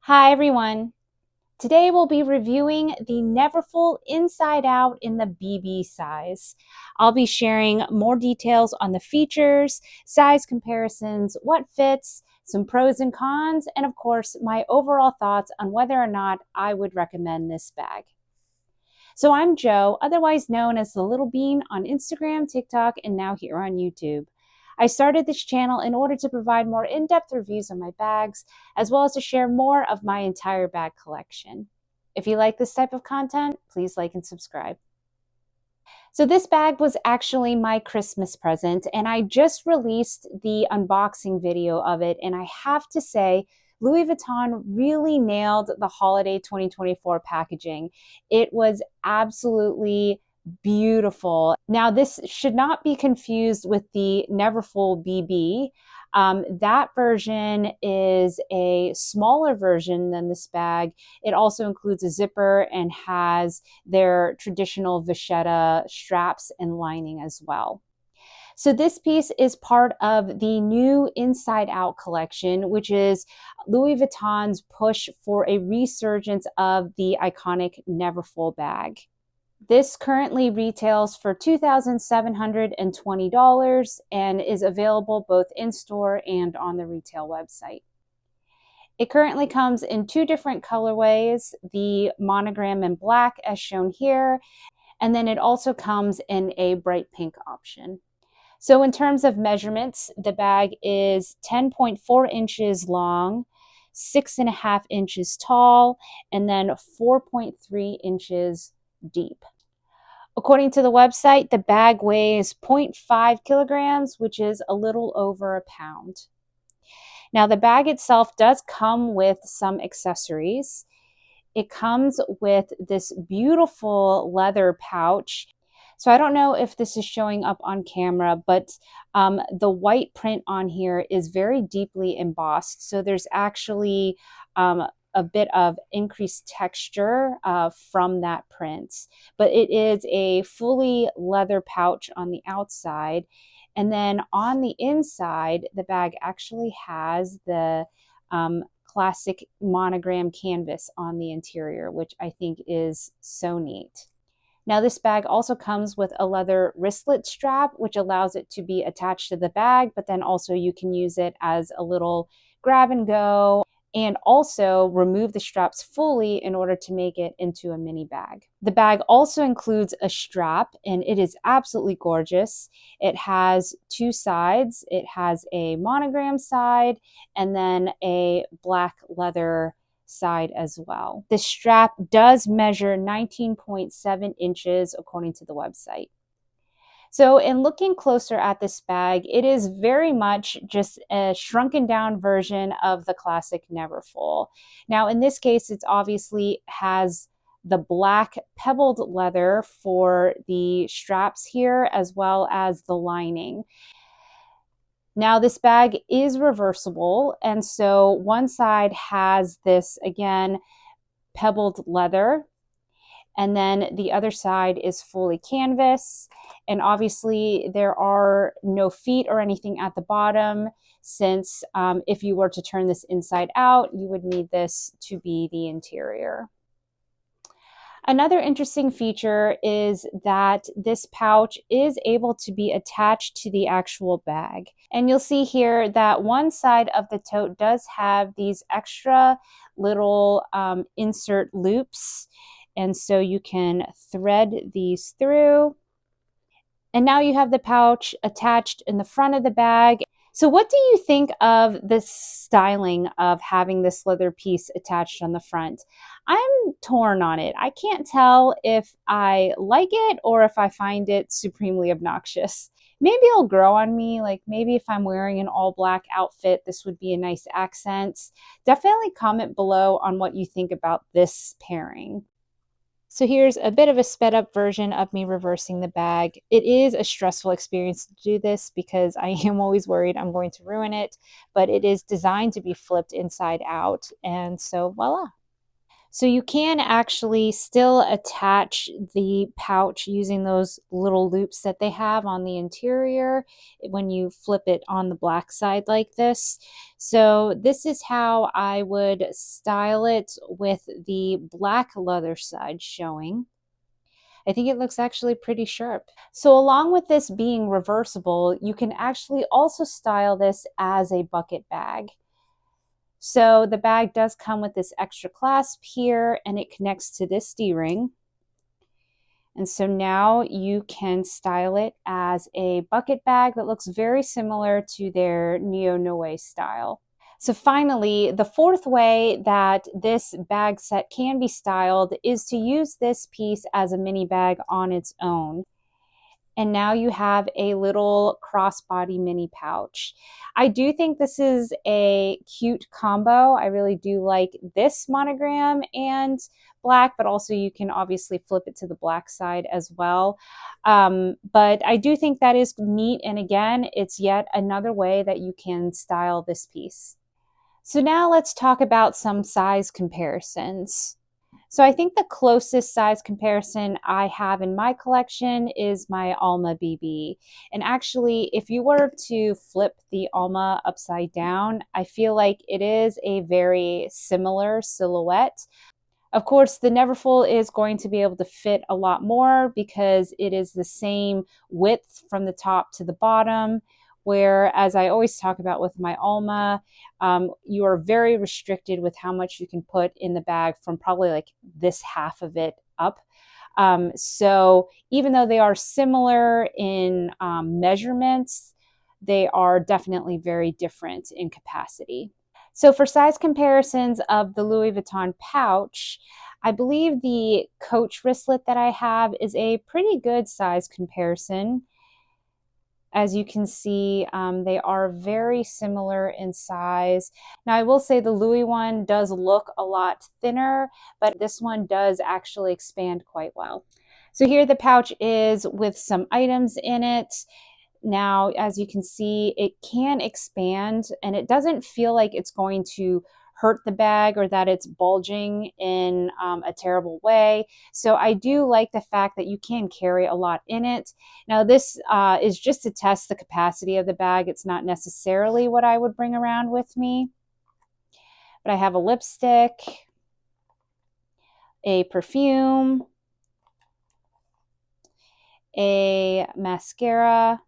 Hi everyone. Today we'll be reviewing the Neverfull Inside Out in the BB size. I'll be sharing more details on the features, size comparisons, what fits, some pros and cons, and of course my overall thoughts on whether or not I would recommend this bag. So I'm Joe, otherwise known as the Little Bean on Instagram, TikTok, and now here on YouTube. I started this channel in order to provide more in-depth reviews on my bags, as well as to share more of my entire bag collection. If you like this type of content, please like and subscribe. So this bag was actually my Christmas present, and I just released the unboxing video of it, and I have to say, Louis Vuitton really nailed the holiday 2024 packaging. It was absolutely beautiful. Now, this should not be confused with the Neverfull BB. That version is a smaller version than this bag. It also includes a zipper and has their traditional vachetta straps and lining as well. So this piece is part of the new Inside Out collection, which is Louis Vuitton's push for a resurgence of the iconic Neverfull bag. This currently retails for $2,720 and is available both in-store and on the retail website. It currently comes in two different colorways, the monogram in black as shown here, and then it also comes in a bright pink option. So in terms of measurements, the bag is 10.4 inches long, 6.5 inches tall, and then 4.3 inches deep. According to the website, the bag weighs 0.5 kilograms, which is a little over a pound. Now, the bag itself does come with some accessories. It comes with this beautiful leather pouch. So I don't know if this is showing up on camera, but the white print on here is very deeply embossed. So there's actually a bit of increased texture from that print. But it is a fully leather pouch on the outside. And then on the inside, the bag actually has the classic monogram canvas on the interior, which I think is so neat. Now, this bag also comes with a leather wristlet strap, which allows it to be attached to the bag, but then also you can use it as a little grab and go and also remove the straps fully in order to make it into a mini bag. The bag also includes a strap, and it is absolutely gorgeous. It has two sides. It has a monogram side and then a black leather side as well. The strap does measure 19.7 inches according to the website. So in looking closer at this bag, it is very much just a shrunken down version of the classic Neverfull. Now in this case, it obviously has the black pebbled leather for the straps here, as well as the lining. Now this bag is reversible, and so one side has this, again, pebbled leather, and then the other side is fully canvas. And obviously there are no feet or anything at the bottom, since if you were to turn this inside out, you would need this to be the interior. Another interesting feature is that this pouch is able to be attached to the actual bag. And you'll see here that one side of the tote does have these extra little insert loops. And so you can thread these through. And now you have the pouch attached in the front of the bag. So what do you think of this styling of having this leather piece attached on the front? I'm torn on it. I can't tell if I like it or if I find it supremely obnoxious. Maybe it'll grow on me. Like maybe if I'm wearing an all black outfit, this would be a nice accent. Definitely comment below on what you think about this pairing. So here's a bit of a sped up version of me reversing the bag. It is a stressful experience to do this because I am always worried I'm going to ruin it, but it is designed to be flipped inside out. And so voila. So you can actually still attach the pouch using those little loops that they have on the interior when you flip it on the black side like this. So this is how I would style it with the black leather side showing. I think it looks actually pretty sharp. So along with this being reversible, you can actually also style this as a bucket bag. So the bag does come with this extra clasp here, and it connects to this D-ring. And so now you can style it as a bucket bag that looks very similar to their neo-noe style. So finally, the fourth way that this bag set can be styled is to use this piece as a mini bag on its own. And now you have a little crossbody mini pouch. I do think this is a cute combo. I really do like this monogram and black, but also you can obviously flip it to the black side as well. But I do think that is neat. And again, it's yet another way that you can style this piece. So now let's talk about some size comparisons. So I think the closest size comparison I have in my collection is my Alma BB. And actually, if you were to flip the Alma upside down, I feel like it is a very similar silhouette. Of course, the Neverfull is going to be able to fit a lot more because it is the same width from the top to the bottom. Where, as I always talk about with my Alma, you are very restricted with how much you can put in the bag from probably like this half of it up. So even though they are similar in measurements, they are definitely very different in capacity. So for size comparisons of the Louis Vuitton pouch, I believe the Coach wristlet that I have is a pretty good size comparison. As you can see, they are very similar in size. Now, I will say the Louis one does look a lot thinner, but this one does actually expand quite well. So here the pouch is with some items in it. Now, as you can see, it can expand and it doesn't feel like it's going to hurt the bag or that it's bulging in a terrible way. So I do like the fact that you can carry a lot in it. Now, this is just to test the capacity of the bag. It's not necessarily what I would bring around with me. But I have a lipstick, a perfume, a mascara,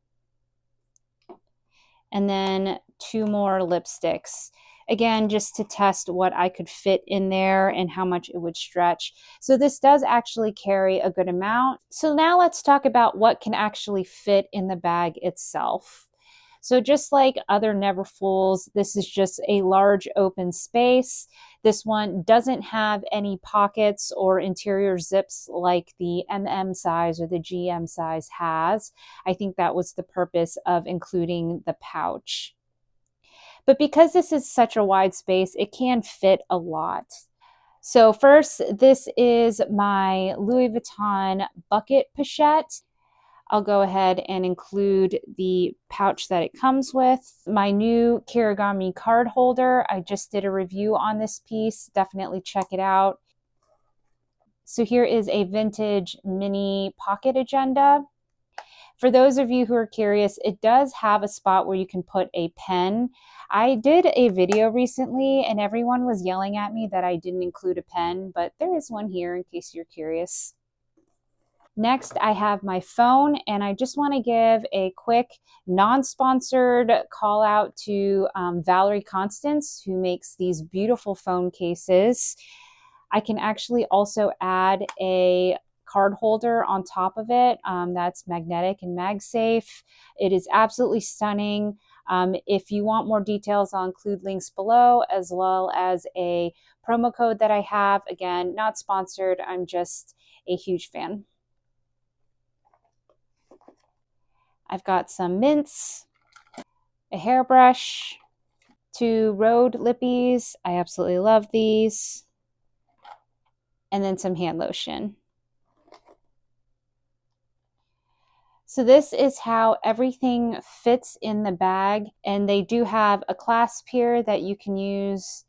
and then 2 more lipsticks. Again, just to test what I could fit in there and how much it would stretch. So this does actually carry a good amount. So now let's talk about what can actually fit in the bag itself. So just like other Neverfulls, this is just a large open space. This one doesn't have any pockets or interior zips like the size or the GM size has. I think that was the purpose of including the pouch. But because this is such a wide space, it can fit a lot. So first, this is my Louis Vuitton bucket pochette. I'll go ahead and include the pouch that it comes with. My new Kirigami card holder. I just did a review on this piece. Definitely check it out. So here is a vintage mini pocket agenda. For those of you who are curious, it does have a spot where you can put a pen. I did a video recently and everyone was yelling at me that I didn't include a pen, but there is one here in case you're curious. Next, I have my phone, and I just want to give a quick non-sponsored call out to Valerie Constance, who makes these beautiful phone cases. I can actually also add a card holder on top of it that's magnetic and MagSafe. It is absolutely stunning. If you want more details, I'll include links below, as well as a promo code that I have. Again, not sponsored, I'm just a huge fan. I've got some mints, a hairbrush, 2 Rhode lippies. I absolutely love these. And then some hand lotion. So this is how everything fits in the bag. And they do have a clasp here that you can use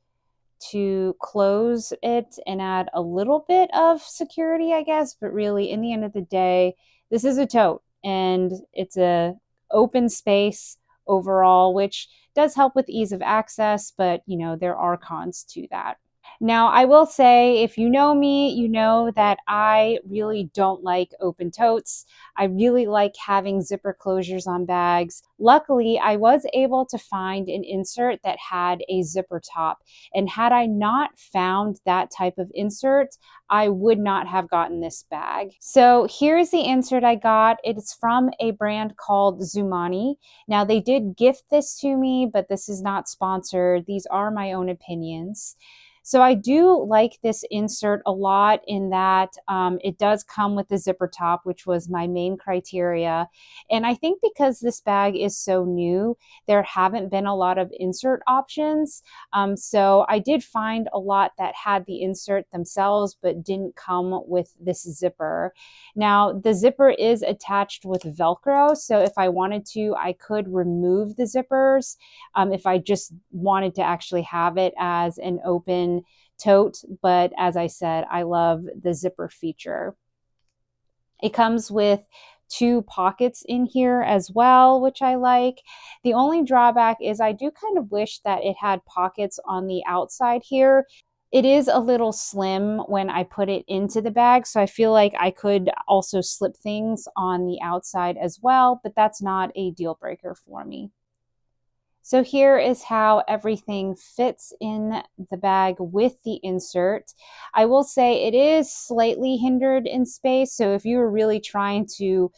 to close it and add a little bit of security, I guess, but really in the end of the day, this is a tote and it's a open space overall, which does help with ease of access, but there are cons to that. Now, I will say, if you know me, you know that I really don't like open totes. I really like having zipper closures on bags. Luckily, I was able to find an insert that had a zipper top. And had I not found that type of insert, I would not have gotten this bag. So here's the insert I got. It's from a brand called Zumani. Now, they did gift this to me, but this is not sponsored. These are my own opinions. So I do like this insert a lot in that it does come with the zipper top, which was my main criteria. And I think because this bag is so new, there haven't been a lot of insert options. So I did find a lot that had the insert themselves, but didn't come with this zipper. Now, the zipper is attached with Velcro. So if I wanted to, I could remove the zippers if I just wanted to actually have it as an open tote. But as I said, I love the zipper feature. It comes with 2 pockets in here as well, which I like. The only drawback is I do kind of wish that it had pockets on the outside here. It is a little slim when I put it into the bag, so I feel like I could also slip things on the outside as well, but that's not a deal breaker for me. So here is how everything fits in the bag with the insert. I will say it is slightly hindered in space. So if you were really trying to,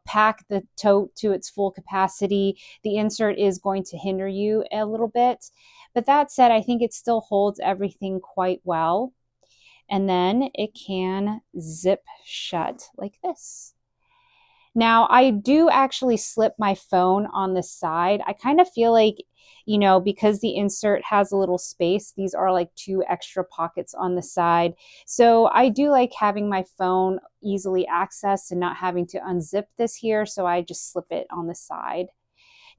pack the tote to its full capacity, the insert is going to hinder you a little bit. But that said, I think it still holds everything quite well. And then it can zip shut like this. Now, I do actually slip my phone on the side. I kind of feel like, because the insert has a little space, these are like 2 extra pockets on the side. So I do like having my phone easily accessed and not having to unzip this here. So I just slip it on the side.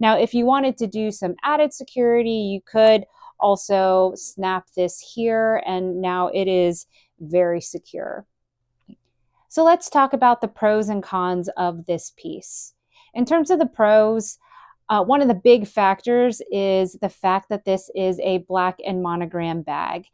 Now, if you wanted to do some added security, you could also snap this here, and now it is very secure. So let's talk about the pros and cons of this piece. In terms of the pros, one of the big factors is the fact that this is a black and monogram bag.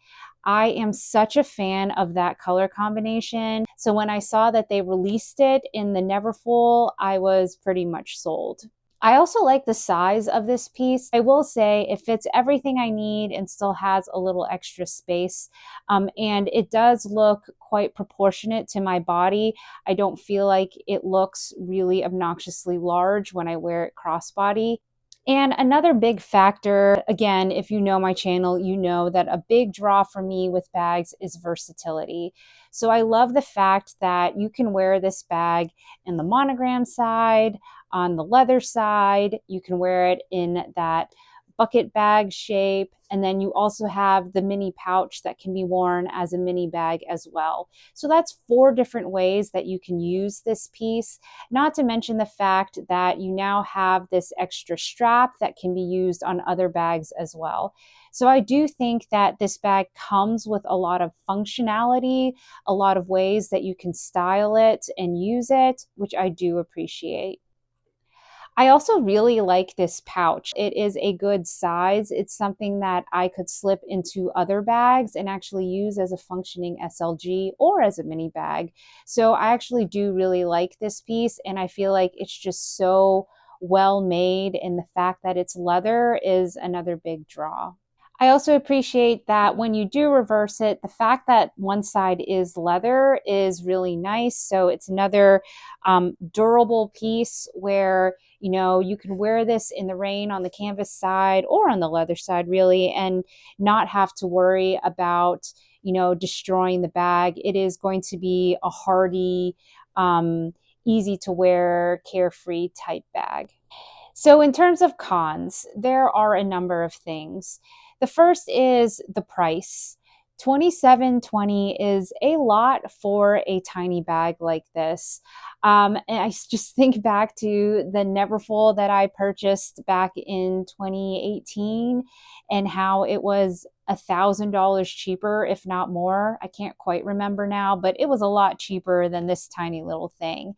I am such a fan of that color combination. So when I saw that they released it in the Neverfull, I was pretty much sold. I also like the size of this piece. I will say it fits everything I need and still has a little extra space. And it does look quite proportionate to my body. I don't feel like it looks really obnoxiously large when I wear it crossbody. And another big factor, again, if you know my channel, you know that a big draw for me with bags is versatility. So I love the fact that you can wear this bag in the monogram side, on the leather side, you can wear it in that bucket bag shape, and then you also have the mini pouch that can be worn as a mini bag as well. So that's 4 different ways that you can use this piece, not to mention the fact that you now have this extra strap that can be used on other bags as well. So I do think that this bag comes with a lot of functionality, a lot of ways that you can style it and use it, which I do appreciate. I also really like this pouch. It is a good size. It's something that I could slip into other bags and actually use as a functioning SLG or as a mini bag. So I actually do really like this piece, and I feel like it's just so well made, and the fact that it's leather is another big draw. I also appreciate that when you do reverse it, the fact that one side is leather is really nice. So it's another durable piece where, you can wear this in the rain on the canvas side or on the leather side really, and not have to worry about, destroying the bag. It is going to be a hardy, easy to wear, carefree type bag. So in terms of cons, there are a number of things. The first is the price. $27.20 is a lot for a tiny bag like this. And I just think back to the Neverfull that I purchased back in 2018 and how it was $1,000 cheaper, if not more. I can't quite remember now, but it was a lot cheaper than this tiny little thing.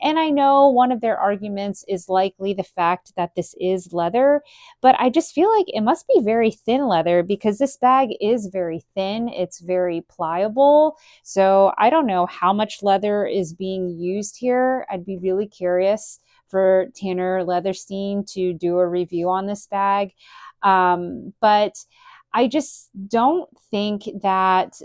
And I know one of their arguments is likely the fact that this is leather, but I just feel like it must be very thin leather because this bag is very thin. It's very pliable. So I don't know how much leather is being used here. I'd be really curious for Tanner Leatherstein to do a review on this bag. But I just don't think that,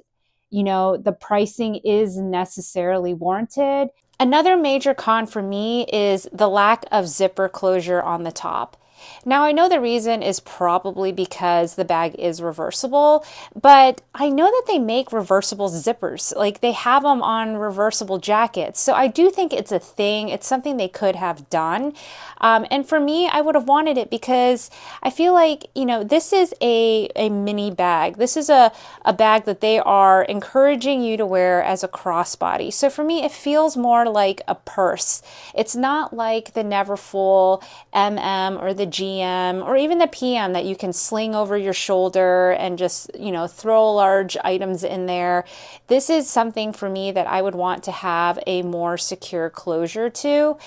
the pricing is necessarily warranted. Another major con for me is the lack of zipper closure on the top. Now, I know the reason is probably because the bag is reversible, but I know that they make reversible zippers. Like they have them on reversible jackets. So I do think it's a thing. It's something they could have done. And for me, I would have wanted it because I feel like, this is a mini bag. This is a bag that they are encouraging you to wear as a crossbody. So for me, it feels more like a purse. It's not like the Neverfull MM or the GM or even the PM that you can sling over your shoulder and just, throw large items in there. This is something for me that I would want to have a more secure closure to,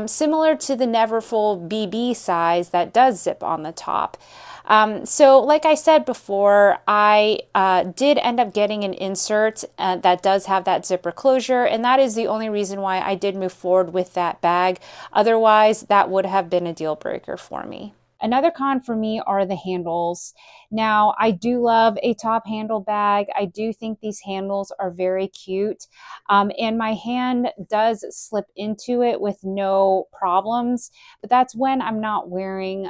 similar to the Neverfull BB size that does zip on the top. So like I said before, I did end up getting an insert that does have that zipper closure, and that is the only reason why I did move forward with that bag. Otherwise, that would have been a deal breaker for me. Another con for me are the handles. Now, I do love a top handle bag. I do think these handles are very cute. And my hand does slip into it with no problems, but that's when I'm not wearing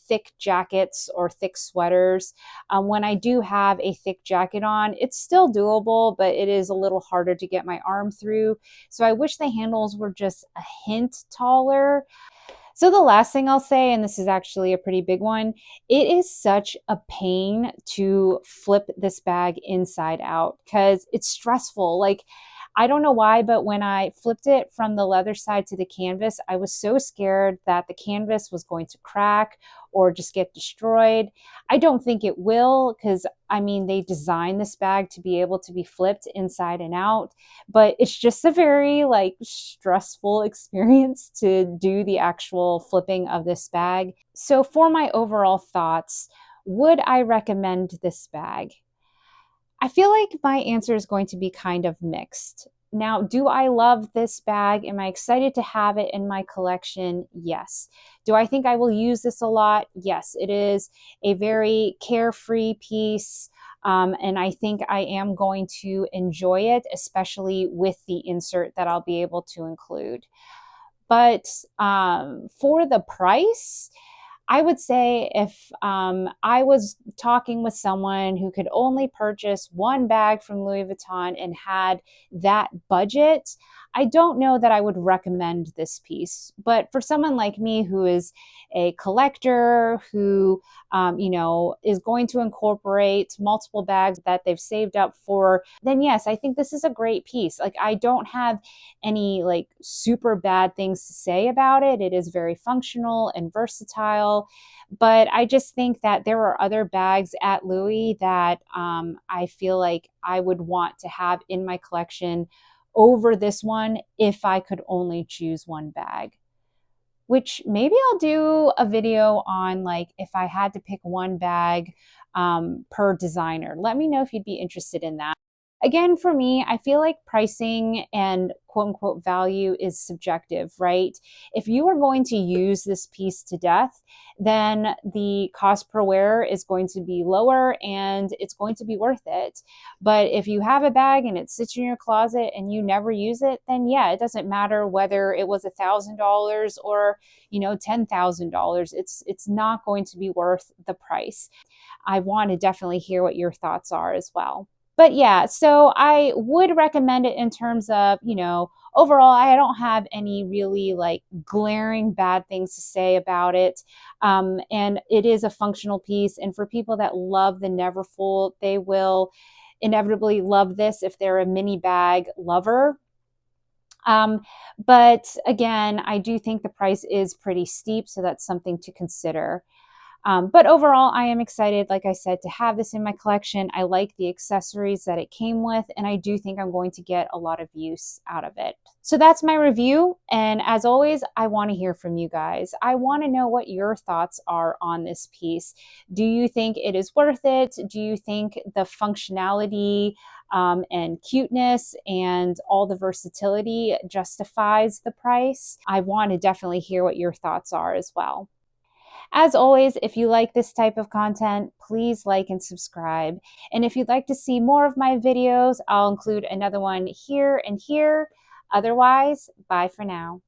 thick jackets or thick sweaters. When I do have a thick jacket on, it's still doable, but it is a little harder to get my arm through. So I wish the handles were just a hint taller. So the last thing I'll say, and this is actually a pretty big one, it is such a pain to flip this bag inside out because it's stressful. Like, I don't know why, but when I flipped it from the leather side to the canvas, I was so scared that the canvas was going to crack or just get destroyed. I don't think it will because, they designed this bag to be able to be flipped inside and out, but it's just a very stressful experience to do the actual flipping of this bag. So for my overall thoughts, would I recommend this bag? I feel like my answer is going to be kind of mixed. Now, do I love this bag? Am I excited to have it in my collection? Yes. Do I think I will use this a lot? Yes. It is a very carefree piece. And I think I am going to enjoy it, especially with the insert that I'll be able to include. But for the price, I would say if I was talking with someone who could only purchase one bag from Louis Vuitton and had that budget, I don't know that I would recommend this piece. But for someone like me who is a collector, who is going to incorporate multiple bags that they've saved up for, then yes, I think this is a great piece. Like, I don't have any super bad things to say about it. It is very functional and versatile. But I just think that there are other bags at Louis that I feel like I would want to have in my collection over this one if I could only choose one bag. Which maybe I'll do a video on if I had to pick one bag per designer. Let me know if you'd be interested in that. Again, for me, I feel like pricing and quote unquote value is subjective, right? If you are going to use this piece to death, then the cost per wear is going to be lower and it's going to be worth it. But if you have a bag and it sits in your closet and you never use it, then yeah, it doesn't matter whether it was $1,000 or, $10,000. It's not going to be worth the price. I want to definitely hear what your thoughts are as well. But yeah, so I would recommend it in terms of, overall, I don't have any really glaring bad things to say about it. And it is a functional piece. And for people that love the Neverfull, they will inevitably love this if they're a mini bag lover. But again, I do think the price is pretty steep, so that's something to consider. But overall, I am excited, like I said, to have this in my collection. I like the accessories that it came with, and I do think I'm going to get a lot of use out of it. So that's my review. And as always, I want to hear from you guys. I want to know what your thoughts are on this piece. Do you think it is worth it? Do you think the functionality and cuteness and all the versatility justifies the price? I want to definitely hear what your thoughts are as well. As always, if you like this type of content, please like and subscribe. And if you'd like to see more of my videos, I'll include another one here and here. Otherwise, bye for now.